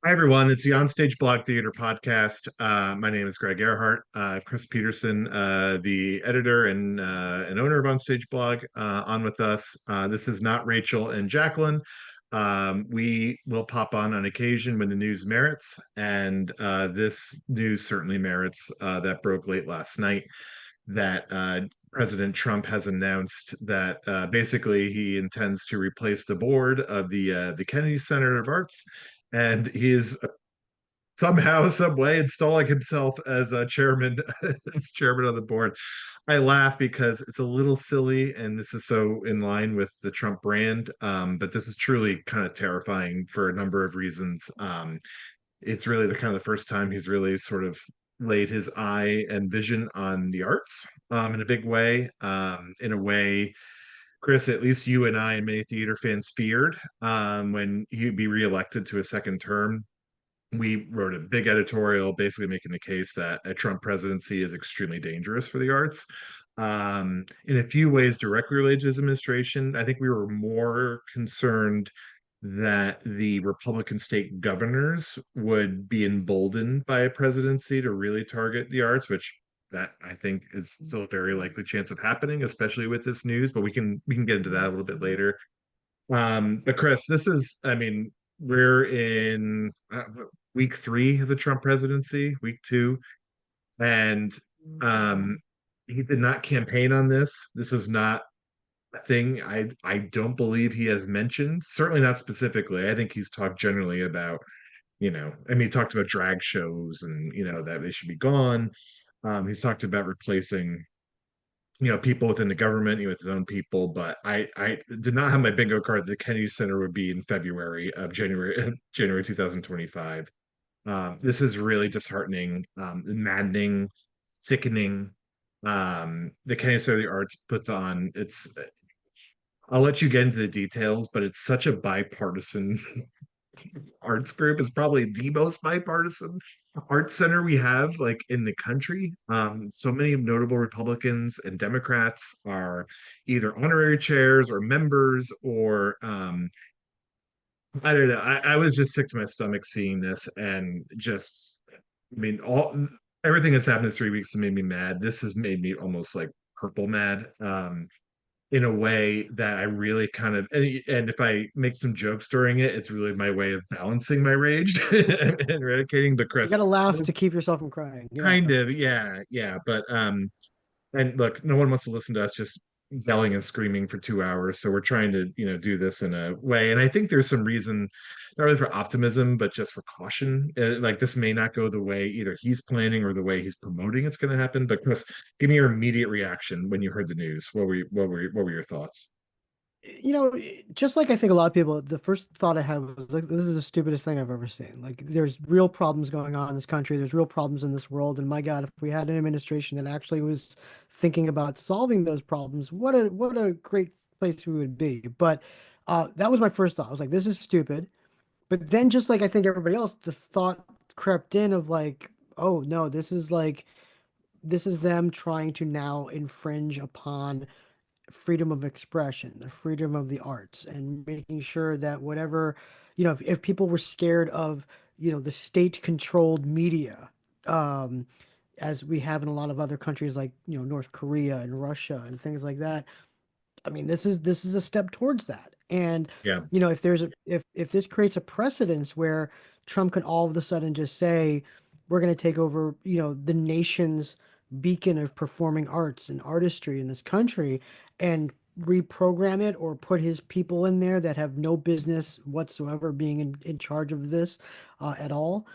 Hi, everyone. It's the OnStage Blog Theatre Podcast. My name is Greg Ehrhardt. Chris Peterson, the editor and owner of OnStage Blog, on with us. This is not Rachel and Jacqueline. We will pop on occasion when the news merits, and this news certainly merits that broke late last night that President Trump has announced that basically he intends to replace the board of the Kennedy Center of Arts, and he is somehow, some way, installing himself as a chairman, as chairman of the board. I laugh because it's a little silly, and this is so in line with the Trump brand. But this is truly kind of terrifying for a number of reasons. It's really the kind of the first time he's really sort of laid his eye and vision on the arts in a big way. In a way, Chris, at least you and I and many theater fans feared when he'd be reelected to a second term. We wrote a big editorial basically making the case that a Trump presidency is extremely dangerous for the arts. In a few ways, directly related to his administration, I think we were more concerned that the Republican state governors would be emboldened by a presidency to really target the arts, which that I think is still a very likely chance of happening, especially with this news. But we can get into that a little bit later. But Chris, this is, I mean, we're in week three of the Trump presidency, week two, and um, he did not campaign on this. This is not a thing I don't believe he has mentioned. Certainly not specifically. I think he's talked generally about, I mean, he talked about drag shows and that they should be gone. He's talked about replacing people within the government, with his own people. But I did not have my bingo card that the Kennedy Center would be in February of January 2025. This is really disheartening, maddening, sickening. The Kennedy Center of the Arts puts on it's. I'll let you get into the details, but it's such a bipartisan arts group. It's probably the most bipartisan arts center we have like in the country. So many notable Republicans and Democrats are either honorary chairs or members or I don't know. I was just sick to my stomach seeing this and just I mean all everything that's happened in 3 weeks has made me mad. This has made me almost like purple mad. In a way that I really kind of and if I make some jokes during it, it's really my way of balancing my rage and eradicating. But You Chris, gotta laugh to keep yourself from crying. Yeah. kind of, yeah, yeah. But and look, no one wants to listen to us just yelling and screaming for 2 hours. So we're trying to, do this in a way. And I think there's some reason, not really for optimism, but just for caution. Like this may not go the way either he's planning or the way he's promoting it's going to happen. But Chris, give me your immediate reaction when you heard the news. What were your thoughts? You know, just like I think a lot of people, the first thought I had was like, this is the stupidest thing I've ever seen. Like, there's real problems going on in this country. There's real problems in this world. And my God, if we had an administration that actually was thinking about solving those problems, what a great place we would be. But that was my first thought. I was like, this is stupid. But then, just like I think everybody else, the thought crept in of like, oh no, this is them trying to now infringe upon freedom of expression, the freedom of the arts, and making sure that whatever, if people were scared of, the state-controlled media, um, as we have in a lot of other countries like, North Korea and Russia and things like that. I mean, this is a step towards that. And, Yeah. if there's if this creates a precedence where Trump can all of a sudden just say, we're going to take over, the nation's beacon of performing arts and artistry in this country and reprogram it or put his people in there that have no business whatsoever being in charge of this at all.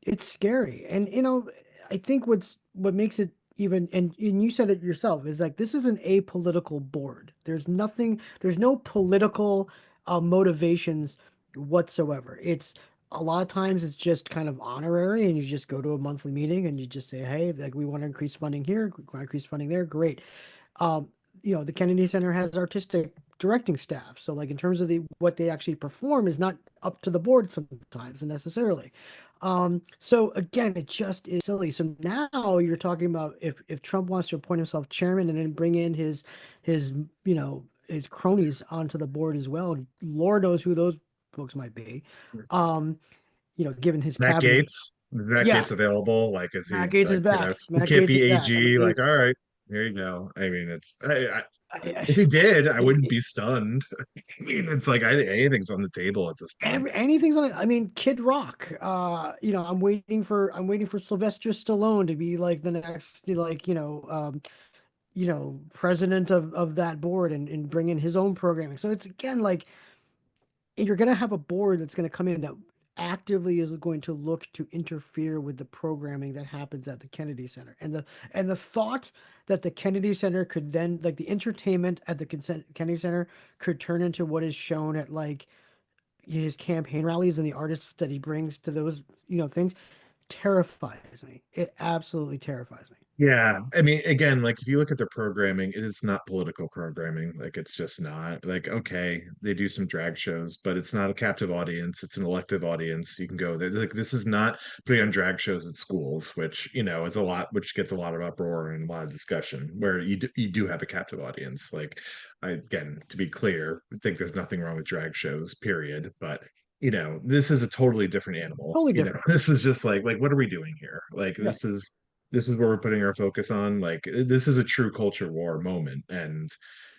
It's scary. And, I think what makes it even, and you said it yourself, is like this is an apolitical board. There's no political motivations whatsoever. It's a lot of times it's just kind of honorary, and you just go to a monthly meeting and you just say, hey, like we want to increase funding here, we want to increase funding there, great. um, the Kennedy Center has artistic directing staff. So like in terms of what they actually perform is not up to the board sometimes necessarily. So again, it just is silly. So now you're talking about if Trump wants to appoint himself chairman and then bring in his his cronies onto the board as well. Lord knows who those folks might be. Um, given his Matt cabinet. Gates, Matt Yeah, Gates available? Like, is he Matt Gates is like, back. he Matt can't Gates is be back. I AG? mean, Like, all right, there you go. I mean, I, if he did, I wouldn't I, be stunned. I mean, it's like I think anything's on the table at this point. anything's on. I mean, Kid Rock. I'm waiting for Sylvester Stallone to be like the next, president of that board and bring in his own programming. So it's again like you're going to have a board that's going to come in that actively is going to look to interfere with the programming that happens at the Kennedy Center. And the thought that the Kennedy Center could then like the entertainment at the Kennedy Center could turn into what is shown at like his campaign rallies and the artists that he brings to those, things terrifies me. It absolutely terrifies me. Yeah, I mean, again, like if you look at their programming, it is not political programming. Like it's just not. Like, okay, they do some drag shows, but it's not a captive audience. It's an elective audience. You can go there. Like this is not putting on drag shows at schools, which is a lot, which gets a lot of uproar and a lot of discussion. Where you do have a captive audience. Like, again, to be clear, I think there's nothing wrong with drag shows, period. But this is a totally different animal. Totally different. This is just like what are we doing here? Like Yeah. this is where we're putting our focus on. Like this is a true culture war moment. And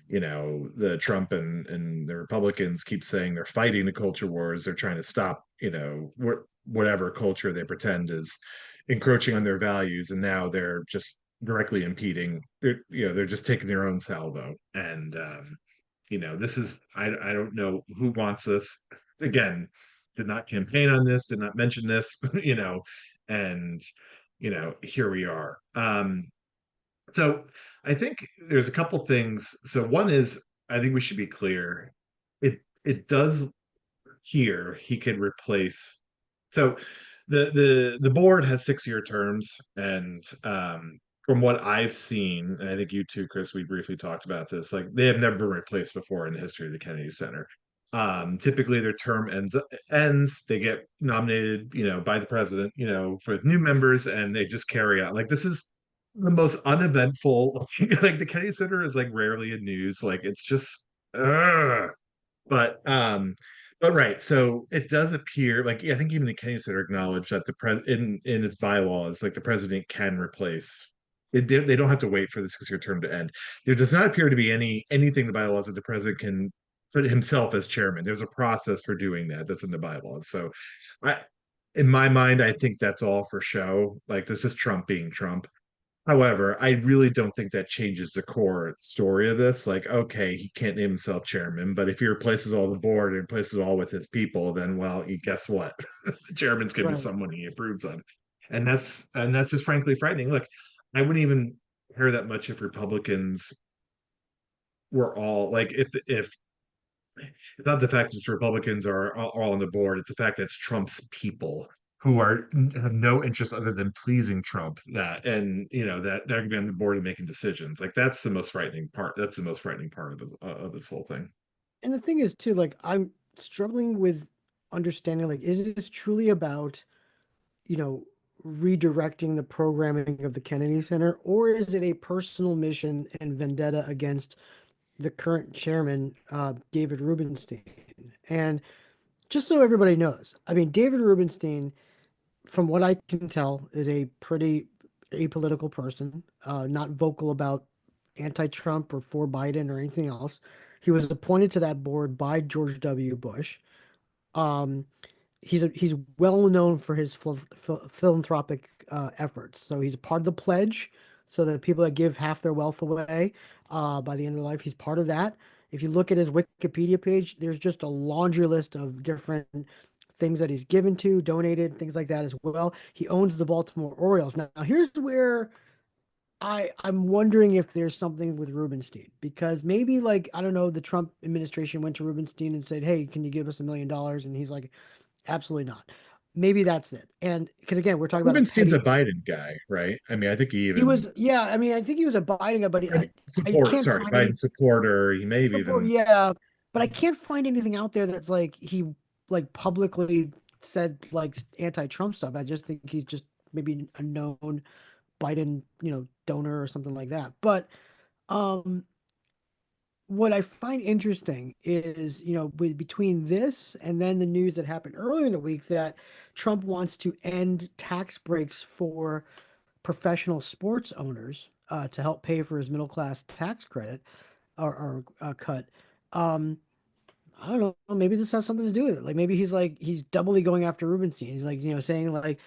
the Trump and the Republicans keep saying they're fighting the culture wars. They're trying to stop whatever culture they pretend is encroaching on their values, and now they're just directly impeding. They're just taking their own salvo. And this is I don't know who wants this. Again, did not campaign on this, did not mention this. And here we are. So I think there's a couple things. So one is I think we should be clear. It does here he could replace. So the board has 6-year terms, and from what I've seen, and I think you too, Chris, we briefly talked about this. Like they have never been replaced before in the history of the Kennedy Center. Typically their term ends, they get nominated, by the president, for new members, and they just carry on. Like this is the most uneventful. Like the Kennedy Center is like rarely in news. Like it's just ugh. But right, so it does appear like I think even the Kennedy Center acknowledged that the pres in its bylaws, like the president can replace. They don't have to wait for the 6-year term to end. There does not appear to be anything in the bylaws that the president can put himself as chairman. There's a process for doing that that's in the bylaws. So, I, in my mind, I think that's all for show. Like this is Trump being Trump. However, I really don't think that changes the core story of this. Like, okay, he can't name himself chairman, but if he replaces all the board and replaces all with his people, then well, guess what? The chairman's gonna be Right. someone he approves of. And that's just frankly frightening. Look, I wouldn't even care that much if Republicans were all like if it's not the fact that Republicans are all on the board, it's the fact that it's Trump's people who have no interest other than pleasing Trump, and that they're gonna be on the board and making decisions. Like that's the most frightening part. That's the most frightening part of this whole thing. And the thing is too, like I'm struggling with understanding, like, is this truly about, you know, redirecting the programming of the Kennedy Center, or is it a personal mission and vendetta against the current chairman, David Rubenstein? And just so everybody knows, I mean, David Rubenstein, from what I can tell, is a pretty apolitical person, not vocal about anti-Trump or for Biden or anything else. He was appointed to that board by George W. Bush. Um, he's well known for his philanthropic efforts. So he's a part of the pledge. So the people that give half their wealth away by the end of their life, he's part of that. If you look at his Wikipedia page, there's just a laundry list of different things that he's given to, donated, things like that as well. He owns the Baltimore Orioles. Now here's where I'm wondering if there's something with Rubenstein, because maybe, like, I don't know, the Trump administration went to Rubenstein and said, "Hey, can you give us $1 million?" And he's like, "Absolutely not." Maybe that's it. And because again, we're talking about a Rubenstein's a petty. Biden guy, right? I mean, I think he He even was, yeah. I mean, I think he was a Biden guy, but I support. can't Sorry, find Biden any supporter. He may have support. even. Yeah, but I can't find anything out there that's like he like publicly said like anti-Trump stuff. I just think he's just maybe a known Biden, donor or something like that. But um, what I find interesting is, between this and then the news that happened earlier in the week that Trump wants to end tax breaks for professional sports owners to help pay for his middle class tax credit or cut. Um, I don't know. Maybe this has something to do with it. Like maybe he's doubly going after Rubenstein. He's like, saying like,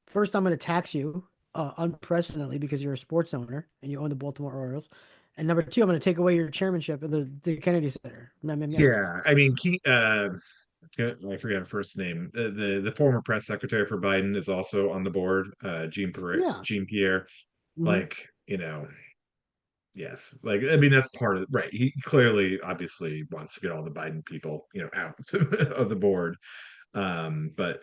first I'm going to tax you unprecedentedly because you're a sports owner and you own the Baltimore Orioles. And number two, I'm going to take away your chairmanship of the Kennedy Center. Meow, meow, meow. Yeah, I mean, I forget her first name. The former press secretary for Biden is also on the board. Yeah. Jean Pierre. Hmm. Like, yes. Like, I mean, that's part of right. He clearly, obviously, wants to get all the Biden people, out of the board. But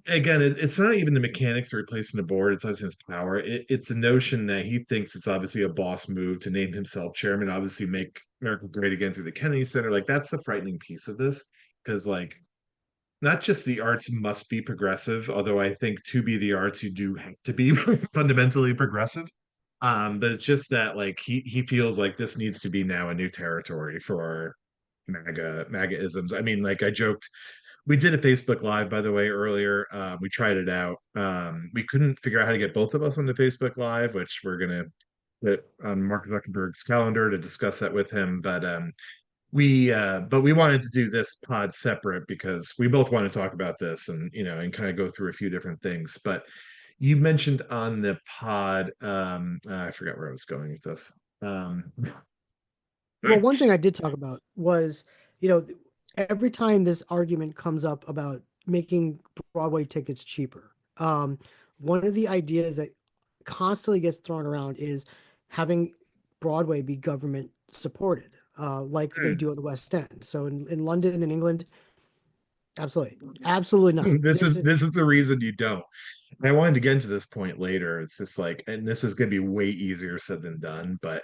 again, it's not even the mechanics of replacing the board. It's obviously his power. It's a notion that he thinks it's obviously a boss move to name himself chairman, obviously make America great again through the Kennedy Center. Like that's the frightening piece of this, because like not just the arts must be progressive, although I think to be the arts, you do have to be fundamentally progressive. But it's just that like he feels like this needs to be now a new territory for MAGA isms. I mean, like I joked, we did a Facebook Live, by the way, earlier. We tried it out. We couldn't figure out how to get both of us on the Facebook Live, which we're gonna put on Mark Zuckerberg's calendar to discuss that with him. But we wanted to do this pod separate because we both want to talk about this and and kind of go through a few different things. But you mentioned on the pod, I forgot where I was going with this. Um, Well, one thing I did talk about was, you know, every time this argument comes up about making Broadway tickets cheaper, one of the ideas that constantly gets thrown around is having Broadway be government supported, like they do at the West End. So in London and England, absolutely, absolutely not. this This is is this is the reason you don't. And I wanted to get into this point later. It's just like, and this is going to be way easier said than done. But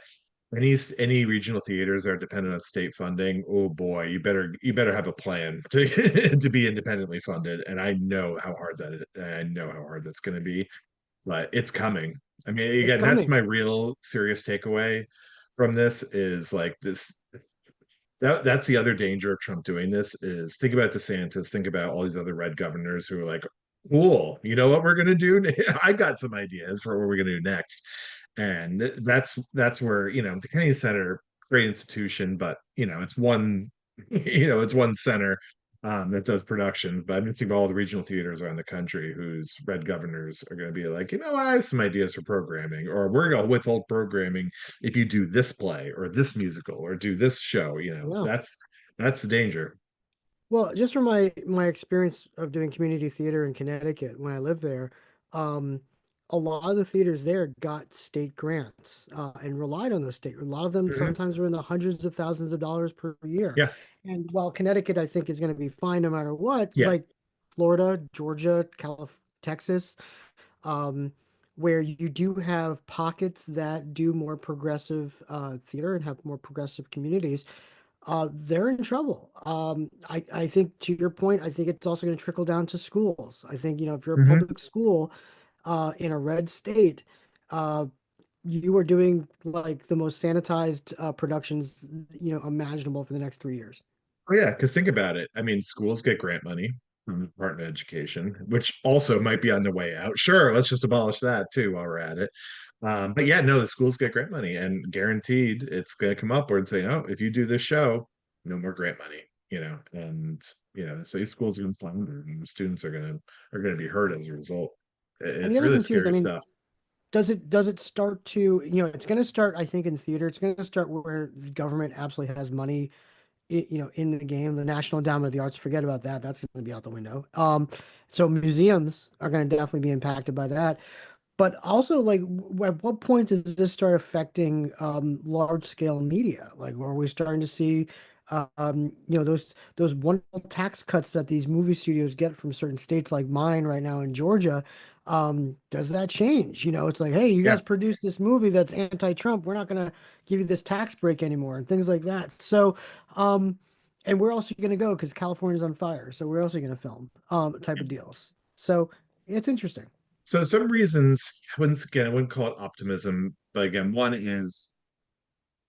any regional theaters that are dependent on state funding, oh boy, you better have a plan to to be independently funded. And I know how hard that is. I know how hard that's going to be, but it's coming. I mean, it's again, that's coming. my real serious takeaway from this is like this that's the other danger of Trump doing this is think about DeSantis, think about all these other red governors who are like, cool, you know what we're gonna do? I got some ideas for what we're gonna do next. And that's where, the Kennedy Center, great institution, but it's one, it's one center that does production. But I'm thinking about all the regional theaters around the country whose red governors are going to be like, I have some ideas for programming, or we're going to withhold programming if you do this play or this musical or do this show. Yeah. That's the danger. Well, just from my experience of doing community theater in Connecticut when I lived there, um, a lot of the theaters there got state grants and relied on those state. A lot of them Mhm. sometimes were in the hundreds of thousands of dollars per year. Yeah, And while Connecticut, I think, is going to be fine no matter what, yeah. like Florida, Georgia, Texas, um, where you do have pockets that do more progressive theater and have more progressive communities, they're in trouble. I think to your point, I think it's also going to trickle down to schools. I think, if you're a Hmm. public school in a red state, uh, you are doing like the most sanitized productions, imaginable for the next 3 years. Oh yeah, because think about it. I mean, schools get grant money from the Department of Education, which also might be on the way out. Sure, let's just abolish that too while we're at it. But yeah, no, the schools get grant money, and guaranteed it's going to come up where and say, oh, if you do this show, no more grant money. And so schools are going to flounder, and students are going to be hurt as a result. And the It's other really thing too is, I scary mean, stuff. does it start to, it's going to start, I think, in theater. It's going to start where the government absolutely has money in the game. The National Endowment of the Arts, forget about that. That's going to be out the window. So museums are going to definitely be impacted by that. But also, like, at what point does this start affecting large scale media? Like, are we starting to see, those wonderful tax cuts that these movie studios get from certain states, like mine right now in Georgia? Does that change? It's like, hey, you Yeah. guys produced this movie that's anti-Trump. We're not going to give you this tax break anymore, and things like that. So, and where else are you going to go? Because California's on fire. So where else are you going to film? Type of deals. So it's interesting. So some reasons, once again, I wouldn't call it optimism, but again, one is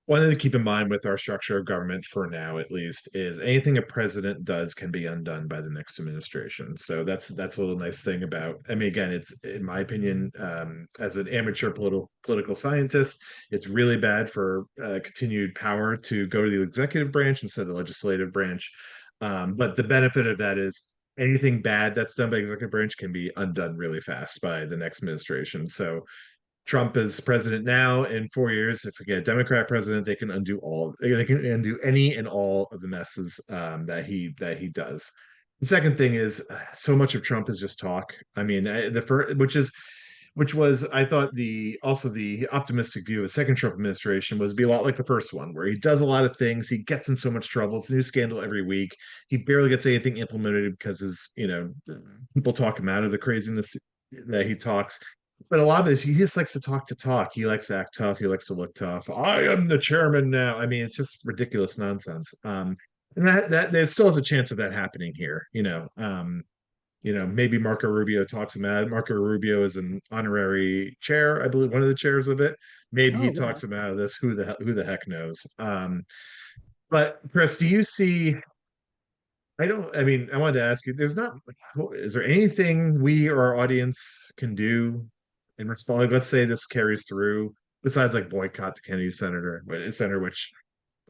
one thing to keep in mind with our structure of government for now, at least, is anything a president does can be undone by the next administration. So that's a little nice thing about. I mean, again, it's in my opinion, as an amateur political scientist, it's really bad for continued power to go to the executive branch instead of the legislative branch. But the benefit of that is anything bad that's done by executive branch can be undone really fast by the next administration. So Trump is president now. In 4 years, if we get a Democrat president, they can undo any and all of the messes that he does. The second thing is so much of Trump is just talk. I mean, the first, which was I thought the optimistic view of the second Trump administration was be a lot like the first one, where he does a lot of things, he gets in so much trouble, it's a new scandal every week, he barely gets anything implemented because his people talk him out of the craziness that he talks. But a lot of this, he just likes to talk to talk. He likes to act tough. He likes to look tough. I am the chairman now. I mean, it's just ridiculous nonsense. And that there still has a chance of that happening here. Maybe Marco Rubio talks him out. Marco Rubio is an honorary chair, I believe, one of the chairs of it. Maybe Oh, he wow. talks him out of this. Who the heck knows? But Chris, do you see? I don't. I mean, I wanted to ask you. Is there anything we or our audience can do in response? Like, let's say this carries through, besides like boycott the Kennedy Center, which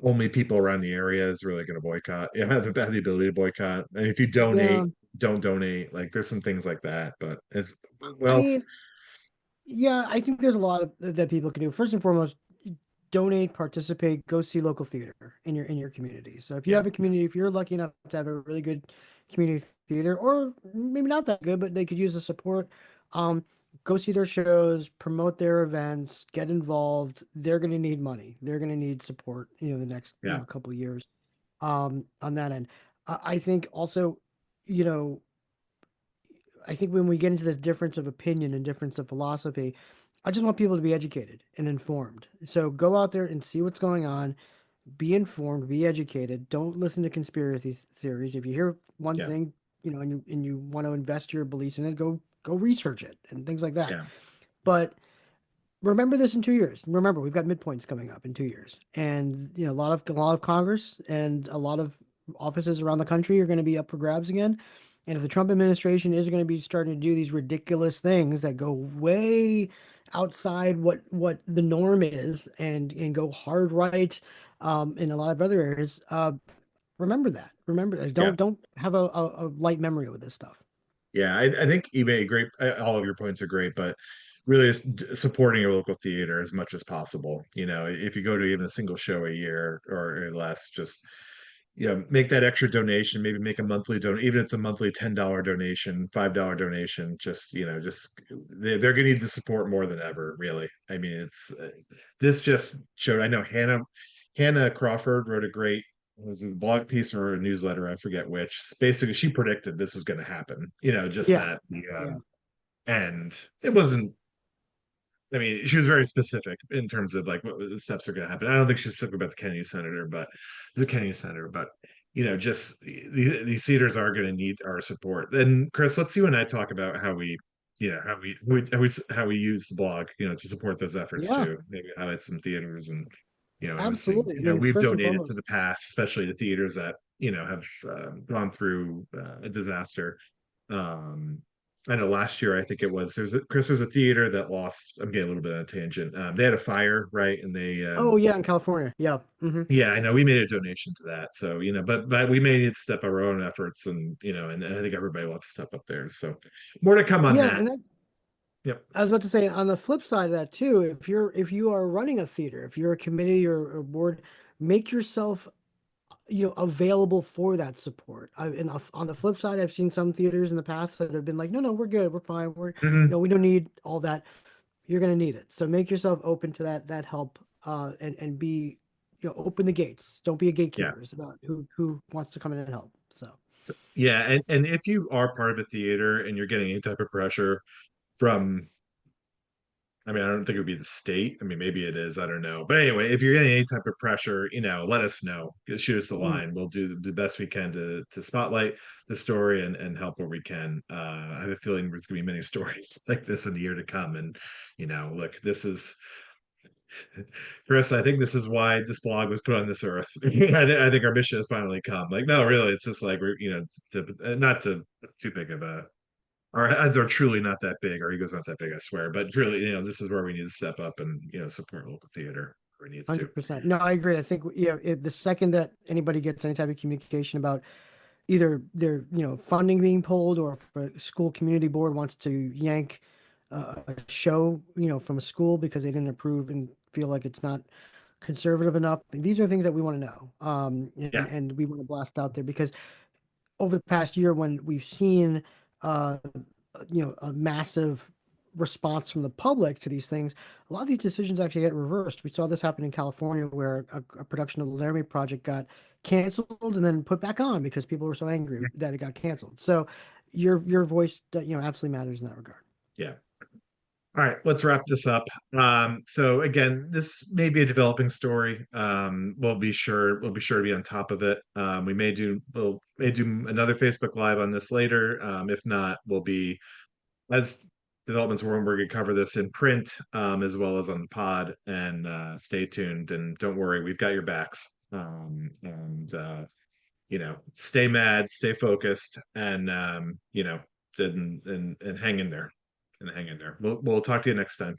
only people around the area is really going to boycott. You have the ability to boycott, and if you Yeah. don't donate. Like, there's some things like that. But it's I well, mean, yeah, I think there's a lot of that people can do. First and foremost, donate, participate, go see local theater in your community. So if you yeah, have a community, if you're lucky enough to have a really good community theater, or maybe not that good, but they could use the support, um, go see their shows, promote their events, get involved. They're going to need money. They're going to need support, the next, yeah, couple of years, on that end. I think also, you know, I think when we get into this difference of opinion and difference of philosophy, I just want people to be educated and informed. So go out there and see what's going on, be informed, be educated. Don't listen to conspiracy theories. If you hear one yeah, thing, and you want to invest your beliefs in it, go research it and things like that. yeah, But remember this in 2 years. Remember, we've got midpoints coming up in 2 years, and a lot of Congress and a lot of offices around the country are going to be up for grabs again. And if the Trump administration is going to be starting to do these ridiculous things that go way outside what the norm is, and go hard right, in a lot of other areas, remember that. Remember, yeah. don't have a light memory with this stuff. Yeah, I think eBay great. All of your points are great, but really is supporting your local theater as much as possible. If you go to even a single show a year or less, just make that extra donation. Maybe make a monthly even if it's a monthly $10 donation, $5 donation. Just they're going to need the support more than ever. Really, I mean, it's this just showed. I know Hannah Crawford wrote a great was it a blog piece or a newsletter? I forget which. Basically, she predicted this was going to happen. Just Yeah, that yeah, and it wasn't. I mean, she was very specific in terms of like what the steps are going to happen. I don't think she was specific about the Kennedy Center, but just these theaters are going to need our support. And Chris, let's you and I talk about how we use the blog, to support those efforts yeah, too. Maybe highlight some theaters and absolutely. I mean, we've first and donated to foremost. the past, especially to theaters that have gone through a disaster. Um, I know last year I think it was there's a theater that lost. I'm getting a little bit on a tangent. They had a fire, right? And they Oh yeah, in California. Yeah. yeah, I know we made a donation to that. So, but we may need to step our own efforts and I think everybody wants to step up there. So more to come on Yeah, that. and that, Yep. I was about to say on the flip side of that too, if you are running a theater, if you're a committee or a board, make yourself available for that support. And on the flip side, I've seen some theaters in the past that have been like, no, no, we're good, we're fine, Mhm. we don't need all that. You're gonna need it, so make yourself open to that help, and be, open the gates. Don't be a Yeah. gatekeeper. It's about who wants to come in and help. So So, yeah, and if you are part of a theater and you're getting any type of pressure from I mean, I don't think it would be the state. I mean, maybe it is. I don't know. But anyway, if you're getting any type of pressure, let us know. Just shoot us the mm, line. We'll do the best we can to spotlight the story and help where we can. I have a feeling there's going to be many stories like this in the year to come. And look, this is Chris, I think this is why this blog was put on this earth. I think our mission has finally come. Like, no, really, it's just like we're, not to too big of a. Our heads are truly not that big. Our ego's not that big, I swear. But truly, this is where we need to step up and support local theater where it needs to. 100%. No, I agree. I think if the second that anybody gets any type of communication about either their funding being pulled, or if a school community board wants to yank a show from a school because they didn't approve and feel like it's not conservative enough, these are things that we want to know, Yeah, and we want to blast out there, because over the past year, when we've seen uh, a massive response from the public to these things, a lot of these decisions actually get reversed. We saw this happen in California, where a production of the Laramie Project got canceled and then put back on because people were so angry that it got canceled. So your voice, absolutely matters in that regard. yeah. All right, let's wrap this up. So again, this may be a developing story. We'll be sure to be on top of it. We'll may do another Facebook Live on this later. If not, we'll be, as developments where we're going to cover this in print, as well as on the pod. And stay tuned. And don't worry, we've got your backs. Stay mad, stay focused, and and hang in there. And hang in there. We'll talk to you next time.